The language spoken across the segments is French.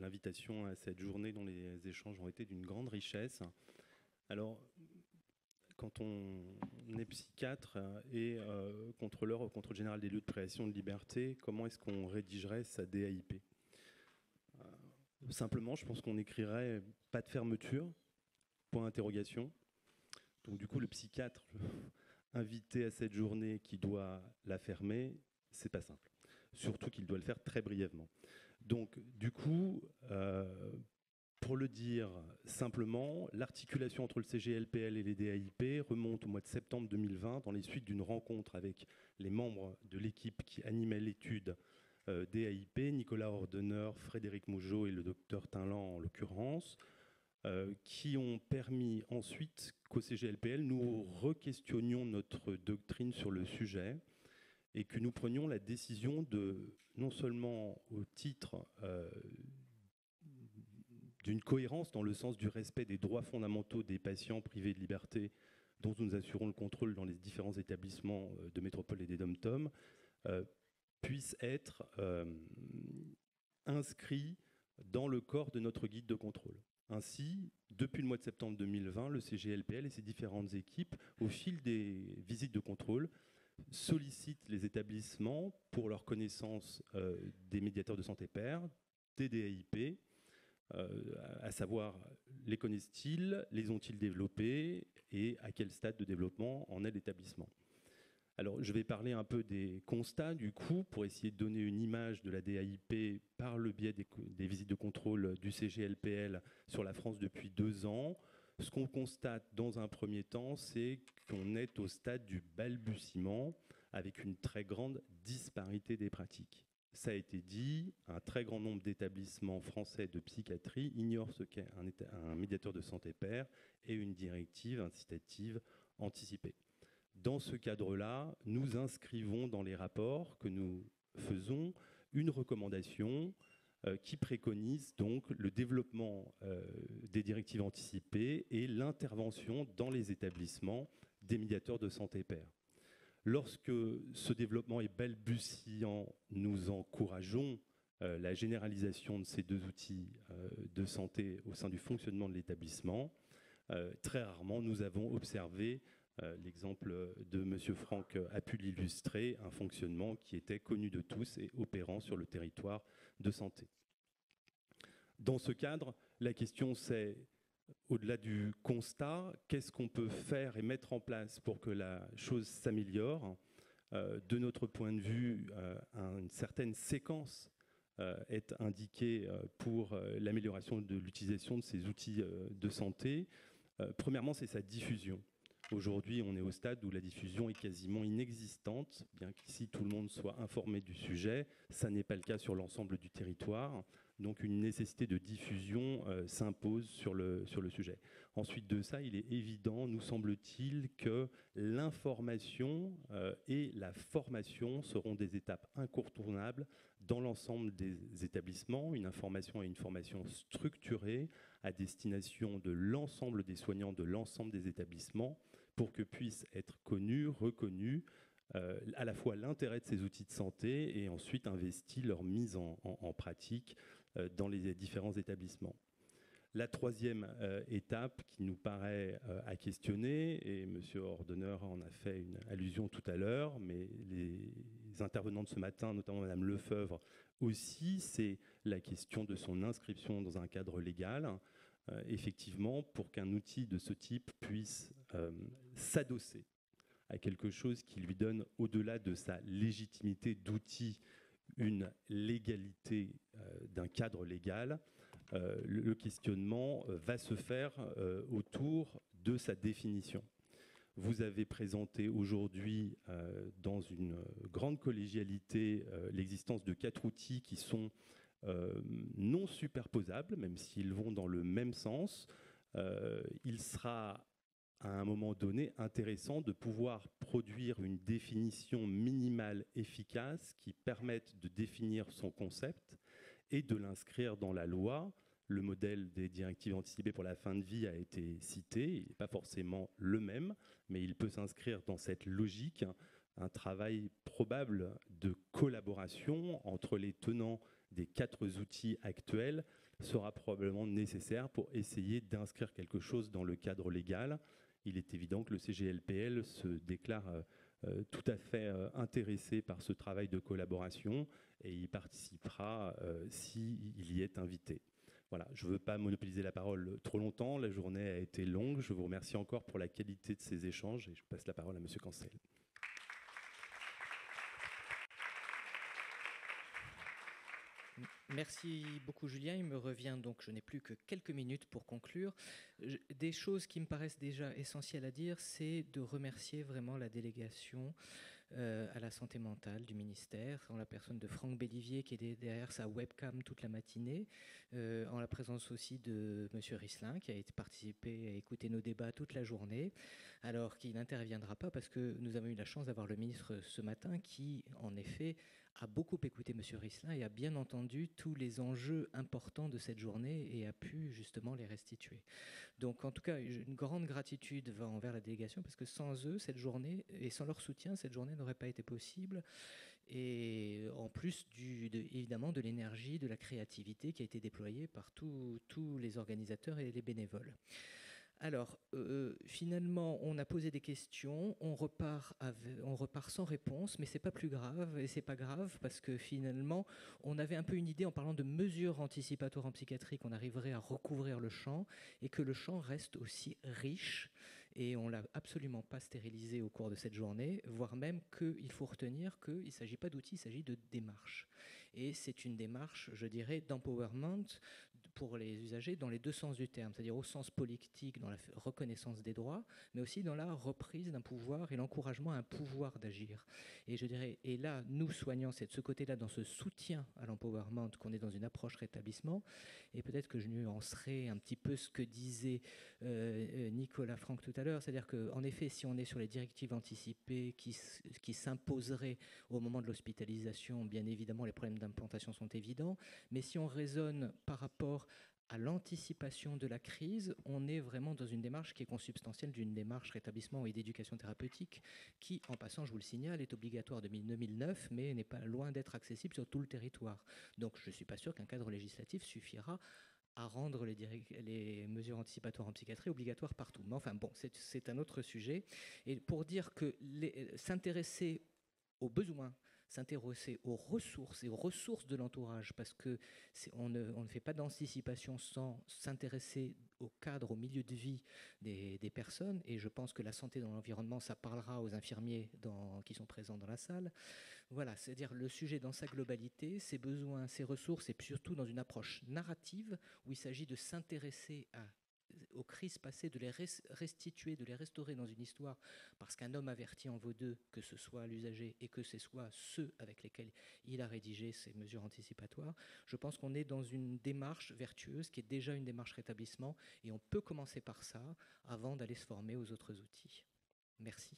l'invitation à cette journée dont les échanges ont été d'une grande richesse. Alors, quand on est psychiatre et contrôleur au contrôle général des lieux de privation de liberté, comment est-ce qu'on rédigerait sa DAIP ? Simplement, je pense qu'on écrirait « pas de fermeture », point d'interrogation. Donc du coup, le psychiatre invité à cette journée qui doit la fermer, c'est pas simple. Surtout qu'il doit le faire très brièvement. Donc du coup, pour le dire simplement, l'articulation entre le CGLPL et les DAIP remonte au mois de septembre 2020 dans les suites d'une rencontre avec les membres de l'équipe qui animait l'étude DAIP, Nicolas Ordener, Frédéric Mougeot et le docteur Tinlan en l'occurrence, qui ont permis ensuite qu'au CGLPL, nous re-questionnions notre doctrine sur le sujet et que nous prenions la décision de, non seulement au titre d'une cohérence dans le sens du respect des droits fondamentaux des patients privés de liberté dont nous assurons le contrôle dans les différents établissements de métropole et des DOM-TOM, puisse être inscrit dans le corps de notre guide de contrôle. Ainsi, depuis le mois de septembre 2020, le CGLPL et ses différentes équipes, au fil des visites de contrôle, sollicitent les établissements pour leur connaissance des médiateurs de santé pairs, des DAIP, à savoir les connaissent-ils, les ont-ils développés et à quel stade de développement en est l'établissement. Alors, je vais parler un peu des constats, du coup, pour essayer de donner une image de la DAIP par le biais des visites de contrôle du CGLPL sur la France depuis 2 ans. Ce qu'on constate dans un premier temps, c'est qu'on est au stade du balbutiement avec une très grande disparité des pratiques. Ça a été dit, un très grand nombre d'établissements français de psychiatrie ignorent ce qu'est un médiateur de santé pair et une directive incitative anticipée. Dans ce cadre-là, nous inscrivons dans les rapports que nous faisons une recommandation qui préconise donc le développement des directives anticipées et l'intervention dans les établissements des médiateurs de santé pair. Lorsque ce développement est balbutiant, nous encourageons la généralisation de ces 2 outils de santé au sein du fonctionnement de l'établissement. Très rarement, nous avons observé l'exemple de M. Franck a pu l'illustrer, un fonctionnement qui était connu de tous et opérant sur le territoire de santé. Dans ce cadre, la question c'est, au-delà du constat, qu'est-ce qu'on peut faire et mettre en place pour que la chose s'améliore ? De notre point de vue, une certaine séquence est indiquée pour l'amélioration de l'utilisation de ces outils de santé. Premièrement, c'est sa diffusion. Aujourd'hui, on est au stade où la diffusion est quasiment inexistante, bien qu'ici tout le monde soit informé du sujet. Ça n'est pas le cas sur l'ensemble du territoire. Donc une nécessité de diffusion s'impose sur le sujet. Ensuite de ça, il est évident, nous semble-t-il, que l'information et la formation seront des étapes incontournables dans l'ensemble des établissements. Une information et une formation structurée à destination de l'ensemble des soignants, de l'ensemble des établissements, pour que puisse être connu, reconnu, à la fois l'intérêt de ces outils de santé et ensuite investi leur mise en pratique dans les différents établissements. La troisième étape qui nous paraît à questionner, et M. Ordener en a fait une allusion tout à l'heure, mais les intervenants de ce matin, notamment Mme Lefebvre aussi, c'est la question de son inscription dans un cadre légal. Effectivement, pour qu'un outil de ce type puisse s'adosser à quelque chose qui lui donne, au-delà de sa légitimité d'outil, une légalité d'un cadre légal, le questionnement va se faire autour de sa définition. Vous avez présenté aujourd'hui, dans une grande collégialité, l'existence de 4 outils qui sont non superposables, même s'ils vont dans le même sens. Il sera à un moment donné intéressant de pouvoir produire une définition minimale efficace qui permette de définir son concept et de l'inscrire dans la loi. Le modèle des directives anticipées pour la fin de vie a été cité, il n'est pas forcément le même, mais il peut s'inscrire dans cette logique, un travail probable de collaboration entre les tenants des 4 outils actuels sera probablement nécessaire pour essayer d'inscrire quelque chose dans le cadre légal. Il est évident que le CGLPL se déclare tout à fait intéressé par ce travail de collaboration et y participera s'il y est invité. Voilà, je ne veux pas monopoliser la parole trop longtemps, la journée a été longue. Je vous remercie encore pour la qualité de ces échanges et je passe la parole à M. Cancel. Merci beaucoup Julien, il me revient donc, je n'ai plus que quelques minutes pour conclure. Des choses qui me paraissent déjà essentielles à dire, c'est de remercier vraiment la délégation à la santé mentale du ministère, en la personne de Franck Bellivier qui est derrière sa webcam toute la matinée, en la présence aussi de M. Risselin qui a participé à écouter nos débats toute la journée, alors qu'il n'interviendra pas parce que nous avons eu la chance d'avoir le ministre ce matin qui, en effet, a beaucoup écouté M. Risselin et a bien entendu tous les enjeux importants de cette journée et a pu justement les restituer. Donc en tout cas, une grande gratitude va envers la délégation parce que sans eux, cette journée, et sans leur soutien, cette journée n'aurait pas été possible. Et en plus, évidemment, de l'énergie, de la créativité qui a été déployée par tous les organisateurs et les bénévoles. Alors, finalement, on a posé des questions, on repart sans réponse, mais c'est pas plus grave, et c'est pas grave parce que finalement, on avait un peu une idée en parlant de mesures anticipatoires en psychiatrie qu'on arriverait à recouvrir le champ et que le champ reste aussi riche. Et on l'a absolument pas stérilisé au cours de cette journée, voire même qu'il faut retenir qu'il ne s'agit pas d'outils, il s'agit de démarches. Et c'est une démarche, je dirais, d'empowerment pour les usagers dans les 2 sens du terme, c'est-à-dire au sens politique, dans la reconnaissance des droits, mais aussi dans la reprise d'un pouvoir et l'encouragement à un pouvoir d'agir. Et je dirais, et là, nous soignants, c'est de ce côté-là, dans ce soutien à l'empowerment, qu'on est dans une approche rétablissement. Et peut-être que je nuancerai un petit peu ce que disait Nicolas Franck tout à l'heure, c'est-à-dire qu'en effet, si on est sur les directives anticipées qui s'imposeraient au moment de l'hospitalisation, bien évidemment, les problèmes d'implantation sont évidents, mais si on raisonne par rapport à l'anticipation de la crise, on est vraiment dans une démarche qui est consubstantielle d'une démarche rétablissement et d'éducation thérapeutique qui, en passant, je vous le signale, est obligatoire depuis 2009, mais n'est pas loin d'être accessible sur tout le territoire. Donc je ne suis pas sûr qu'un cadre législatif suffira à rendre les mesures anticipatoires en psychiatrie obligatoires partout. Mais enfin bon, c'est un autre sujet. Et pour dire que s'intéresser aux besoins, s'intéresser aux ressources et aux ressources de l'entourage, parce que on ne fait pas d'anticipation sans s'intéresser au cadre, au milieu de vie des personnes, et je pense que la santé dans l'environnement, ça parlera aux infirmiers qui sont présents dans la salle. Voilà, c'est-à-dire le sujet dans sa globalité, ses besoins, ses ressources, et surtout dans une approche narrative où il s'agit de s'intéresser aux crises passées, de les restituer, de les restaurer dans une histoire, parce qu'un homme averti en vaut 2, que ce soit l'usager et que ce soit ceux avec lesquels il a rédigé ces mesures anticipatoires. Je pense qu'on est dans une démarche vertueuse qui est déjà une démarche rétablissement, et on peut commencer par ça avant d'aller se former aux autres outils. Merci.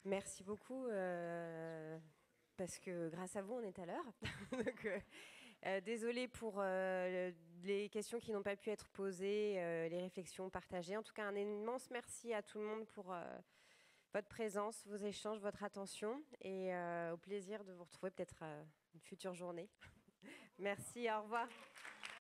Merci beaucoup, parce que grâce à vous, on est à l'heure. Donc, désolée pour les questions qui n'ont pas pu être posées, les réflexions partagées. En tout cas, un immense merci à tout le monde pour votre présence, vos échanges, votre attention, et au plaisir de vous retrouver peut-être une future journée. Merci, au revoir.